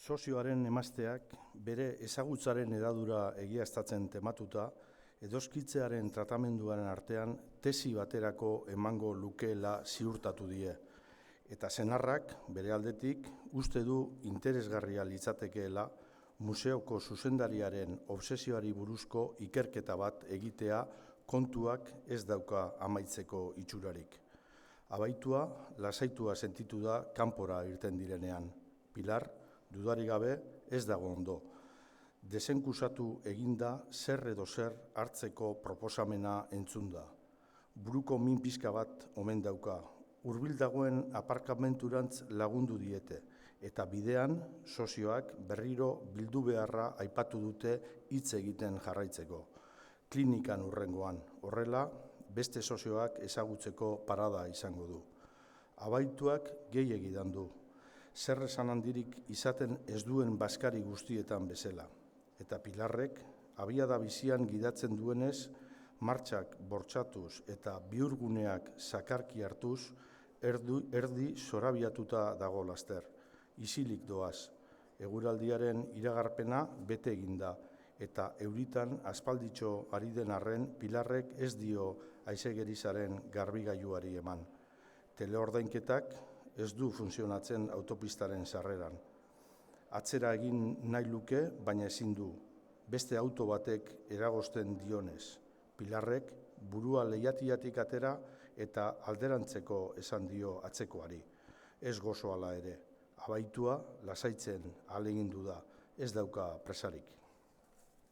Sozioaren emazteak bere ezagutzaren hedadura egiaztatzen tematuta, edoskitzearen tratamenduaren artean tesi baterako emango lukeela ziurtatu die. Eta senarrak, bere aldetik, uste du interesgarria litzatekeela museoko zuzendariaren obsesioari buruzko ikerketa bat egitea kontuak ez dauka amaitzeko itxurarik. Abaitua, lasaitua sentitu da kanpora irten direnean. Pilar, dudarik gabe, ez dago ondo. Desenkusatu eginda zer edo zer hartzeko proposamena entzunda. Buruko min pixka bat omen dauka. Hurbil dagoen aparkamenturantz lagundu diete, eta bidean sozioak berriro bildu beharra aipatu dute hitz egiten jarraitzeko. Klinikan hurrengoan, horrela, beste sozioak ezagutzeko parada izango du. Abaituak gehiegi du. Zer esan handirik izaten ez duen bazkari guztietan bezala. Eta Pilarrek, abiada bizian gidatzen duenez, martxak bortxatuz eta bihurguneak zakarki hartuz, erdi zorabiatuta dago laster. Isilik doaz, eguraldiaren iragarpena bete eginda, eta euritan aspalditxo ari den arren Pilarrek ez dio haizegerizaren garbigailuari eman. Teleordainketak ez du funtzionatzen autopistaren sarreran. Atzera egin nahi luke, baina ezin du. Beste auto batek eragozten dionez. Pilarrek burua leihatiatik atera eta alderantzeko esan dio atzekoari. Ez gozo hala ere. Abaitua lasaitzen ahalegindu da. Ez dauka presarik.